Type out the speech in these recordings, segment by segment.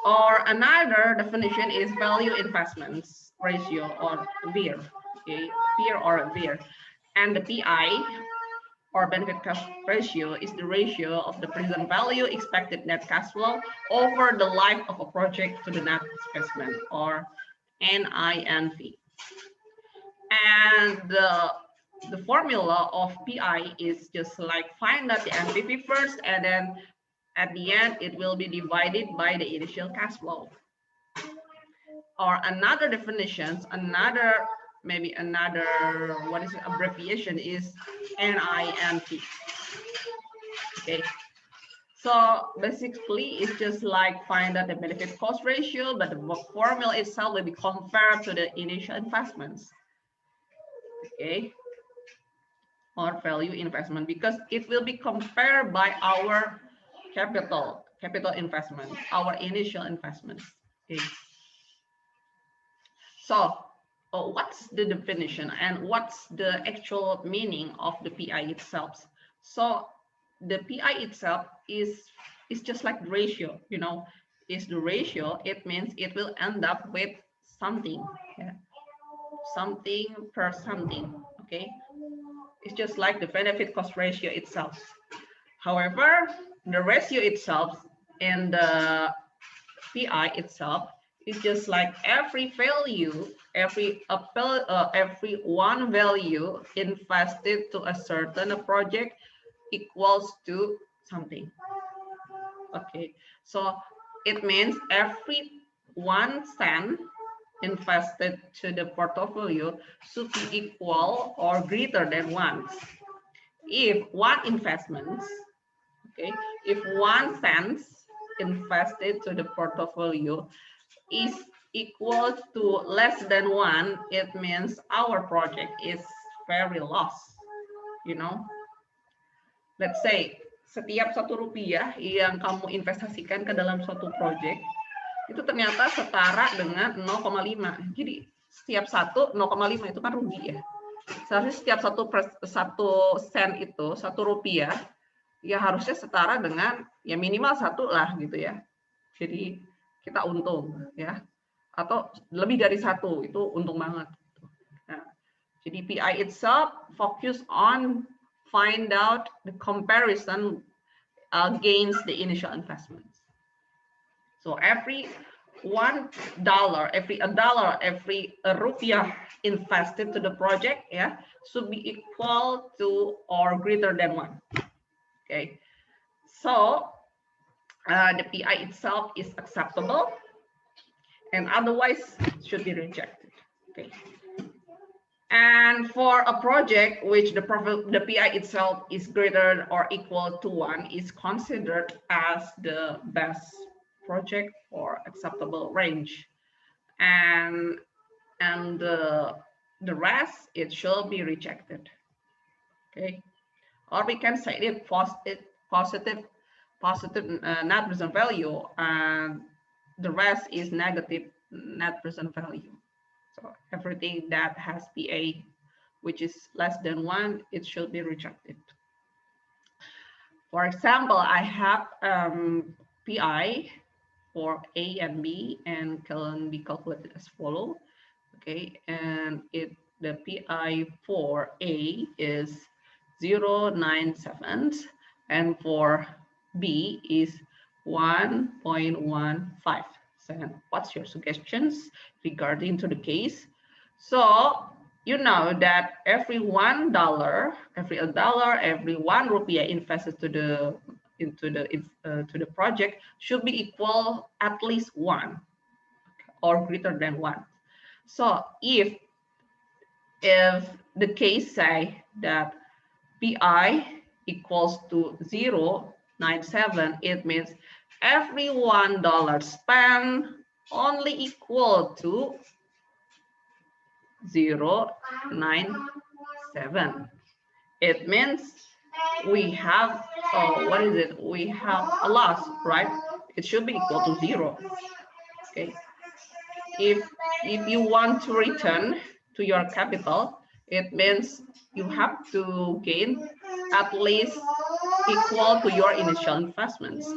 Or another definition is value investments ratio, or VIR. Okay, VIR or VIR. And the PI, or benefit cost ratio, is the ratio of the present value expected net cash flow over the life of a project to the net investment, or NINV. And the formula of PI is just like find out the NPV first, and then at the end, it will be divided by the initial cash flow. Or another definitions, maybe another abbreviation is NINT. Okay. So basically, it's just like find out the benefit cost ratio, but the formula itself will be compared to the initial investments. Okay. Or value investment, because it will be compared by our capital investment, our initial investments. Okay. So what's the definition and what's the actual meaning of the PI itself? So the PI itself is just like the ratio, you know, is the ratio. It means it will end up with something, yeah? Something per something. Okay, it's just like the benefit cost ratio itself. However, the ratio itself and the PI itself is just like every value, every one value invested to a certain project equals to something. Okay, so it means every 1 cent invested to the portfolio should be equal or greater than 1. If one investment, okay, if 1 cent invested to the portfolio is equal to less than 1, it means our project is very lost, you know. Let's say setiap Rp1 yang kamu investasikan ke dalam suatu project itu ternyata setara dengan 0,5. Jadi setiap 0,5 itu kan rugi ya. Seharusnya setiap satu sen itu Rp1 ya harusnya setara dengan ya minimal 1 lah gitu ya. Jadi kita untung ya, atau lebih dari 1 itu untung banget. Nah, jadi PI itself focus on find out the comparison against the initial investments. So every $1, every rupiah invested to the project, yeah, should be equal to or greater than 1. Okay, so the PI itself is acceptable, and otherwise should be rejected. Okay. And for a project which the PI itself is greater or equal to 1 is considered as the best project for acceptable range, and the rest it should be rejected. Okay, or we can say it positive net present value, and the rest is negative net present value. So everything that has PA which is less than 1, it should be rejected. For example, I have PI for A and B and can be calculated as follow. Okay, and the PI for A is 0.97 and for B is 1.15. What's your suggestions regarding to the case? So you know that every $1, every $1 rupiah invested to the project should be equal at least 1 or greater than 1. So if the case say that PI equals to 0.97, it means every $1 spent only equal to 0.97. It means we have we have a loss, right? It should be equal to 0. Okay. If you want to return to your capital, it means you have to gain at least equal to your initial investments.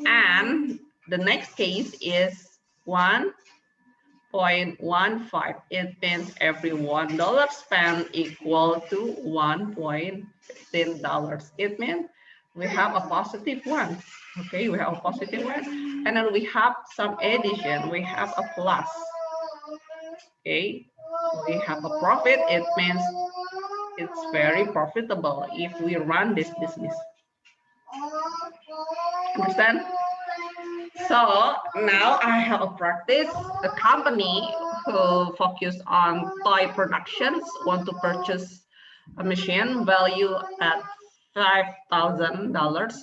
And the next case is 1.15. It means every $1 spent equal to $1.15. It means we have a positive one. Okay, we have a positive one, and then we have some addition. We have a plus. Okay, we have a profit. It means it's very profitable if we run this business. Understand? So now I have a practice. A company who focus on toy productions want to purchase a machine value at $5,000.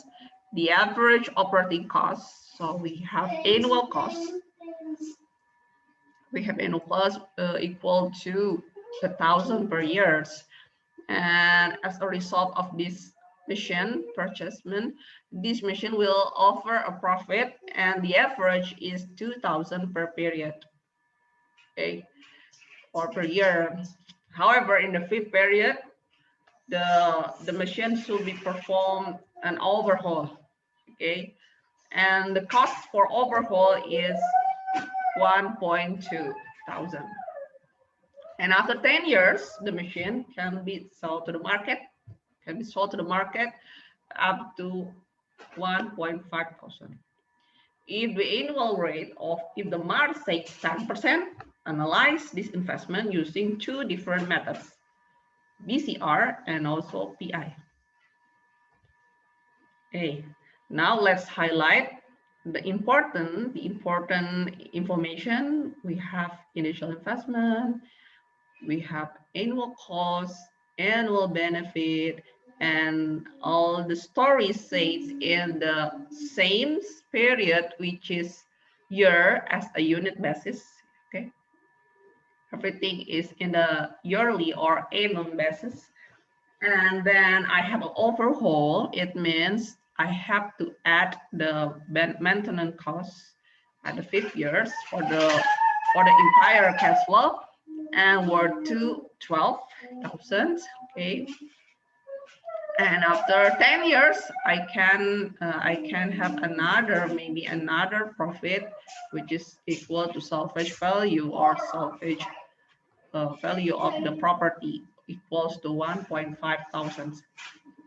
The average operating cost. So we have annual cost. We have annual cost equal to 1,000 per year. And as a result of this machine purchasement, this machine will offer a profit, and the average is 2,000 per period, okay, or per year. However, in the fifth period, the machine should be performed an overhaul, okay, and the cost for overhaul is 1.2 thousand. And after 10 years, the machine can be sold to the market, up to 1.5 thousand. If the annual rate of, if the market says 10%, analyze this investment using two different methods, BCR and also PI. Okay, now let's highlight the important information. We have initial investment, we have annual cost, annual benefit, and all the stories said in the same period, which is year as a unit basis. Okay, everything is in the yearly or annual basis. And then I have an overhaul. It means I have to add the maintenance costs at the 5 years for the entire cash flow, and worth to 12,000. Okay, and after 10 years I can have maybe another profit, which is equal to salvage value, or salvage value of the property equals to 1.5 thousand.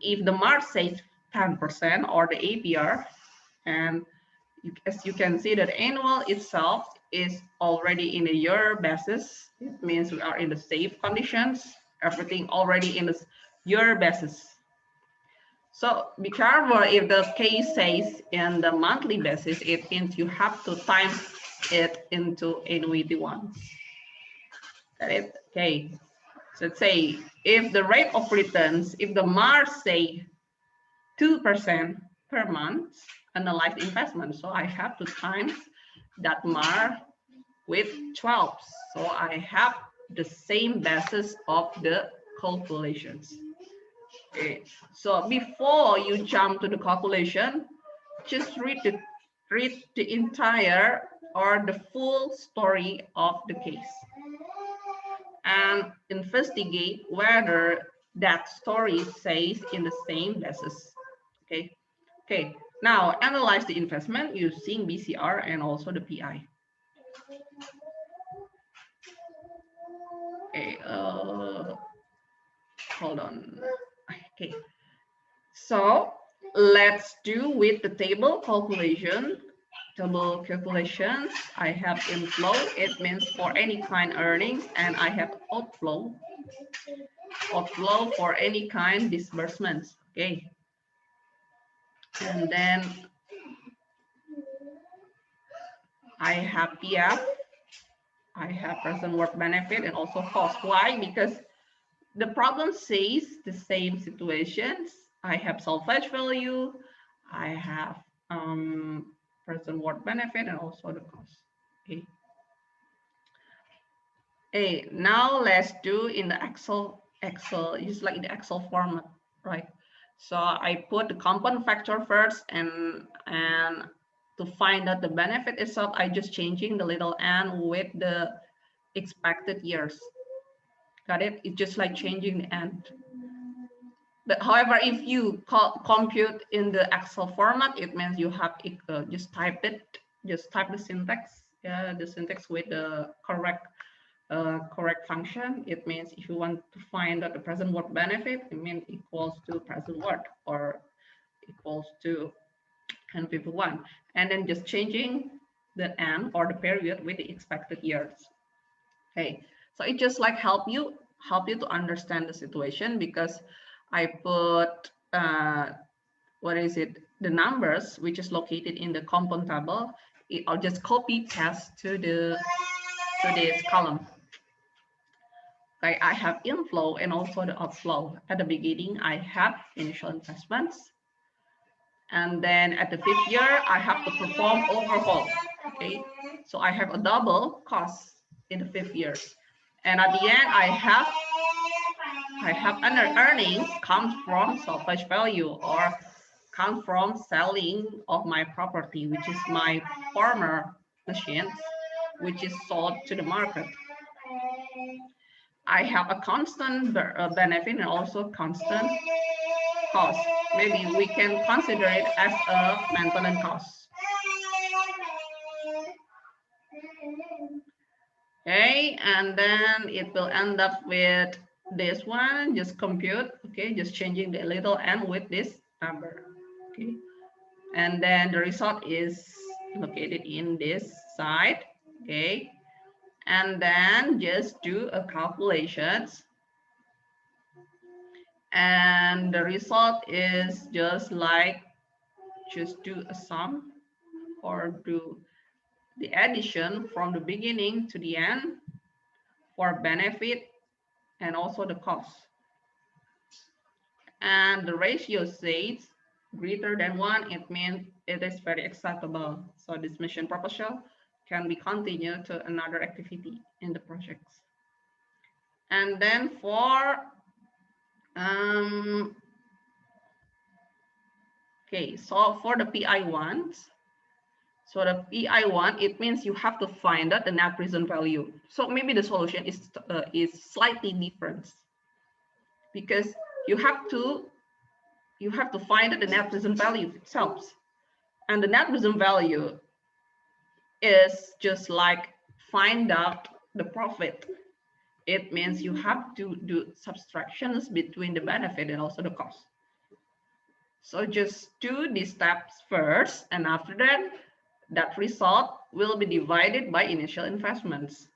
If the mark says 10% or the APR, and as you can see that annual itself is already in a year basis, it means we are in the safe conditions, everything already in the year basis. So be careful if the case says in the monthly basis, it means you have to times it into annuity one. Got it? Okay. So let's say if the rate of returns, if the MAR say 2% per month, analyze investment. So I have to times that MAR with 12. So I have the same basis of the calculations. Okay. So before you jump to the calculation, just read the entire or the full story of the case and investigate whether that story says in the same basis. Okay. Okay. Now analyze the investment using BCR and also the PI. Okay. Hold on. Okay. So let's do with the table calculation. Table calculations. I have inflow. It means for any kind earnings, and I have outflow. Outflow for any kind disbursements. Okay. And then I have PF. I have present worth benefit and also cost. Why? Because the problem says the same situations. I have salvage value. I have present worth benefit and also the cost. Okay. Hey, now let's do in the Excel, just like the Excel format, right? So I put the compound factor first, and to find out the benefit itself, I just changing the little n with the expected years. Got it? It's just like changing the n. But however, if you compute in the Excel format, it means you have just type it just type the syntax, the syntax with the correct function. It means if you want to find out the present worth benefit, it means equals to present worth or equals to N51, and then just changing the N or the period with the expected years. Okay, so it just like help you to understand the situation, because I put what is it, the numbers which is located in the compound table. I'll just copy paste to this column. Okay, I have inflow and also the outflow. At the beginning, I have initial investments. And then at the 5th year, I have to perform overhaul. Okay, so I have a double cost in the 5th year. And at the end, I have earnings comes from salvage value or come from selling of my property, which is my farmer machines, which is sold to the market. I have a constant benefit and also constant cost. Maybe we can consider it as a maintenance cost. Okay, and then it will end up with this one, just compute, okay, just changing the little n with this number, okay. And then the result is located in this side, okay. And then just do a calculations. And the result is just like, just do a sum or do the addition from the beginning to the end for benefit and also the cost. And the ratio says greater than 1, it means it is very acceptable. So this mission proposal can be continued to another activity in the projects. And then for okay, so for the PI ones, so the PI one, it means you have to find out the net present value. So maybe the solution is slightly different, because you have to find out the net present value itself, and the net present value is just like find out the profit. It means you have to do subtractions between the benefit and also the cost. So just do these steps first, and after that, that result will be divided by initial investments.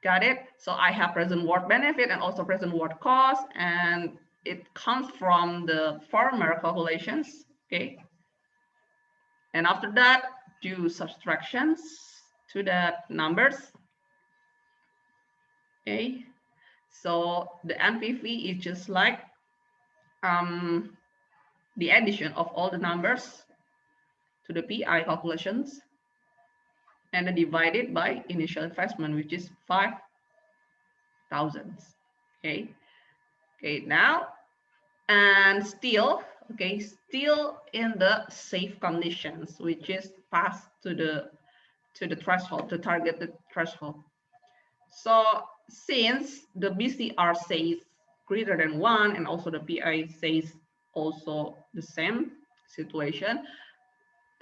Got it? So I have present worth benefit and also present worth cost, and it comes from the farmer calculations, okay? And after that, do subtractions to the numbers, okay? So the NPV is just like the addition of all the numbers to the PI calculations and then divided by initial investment, which is 5,000. Okay. Okay, now, and still, okay, still in the safe conditions, which is passed to the threshold, to target the threshold. So since the BCR says greater than 1 and also the PI says also the same situation,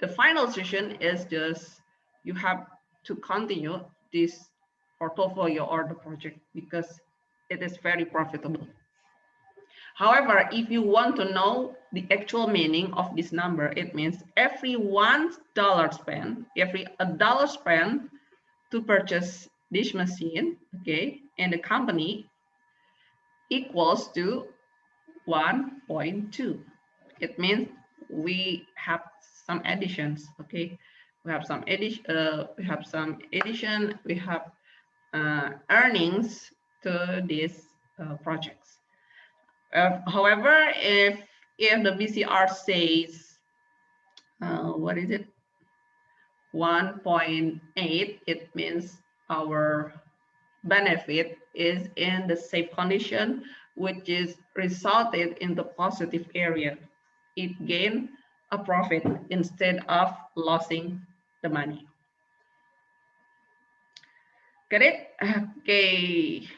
the final decision is just you have to continue this portfolio or the project because it is very profitable. However, if you want to know the actual meaning of this number, it means every $1 spent, every $1 spent to purchase this machine, okay, in the company equals to 1.2. It means we have some additions, okay. We have some addition, we have earnings to these projects. However, if the BCR says what is it, 1.8, it means our benefit is in the safe condition, which is resulted in the positive area. It gained a profit instead of losing the money. Get it? Okay.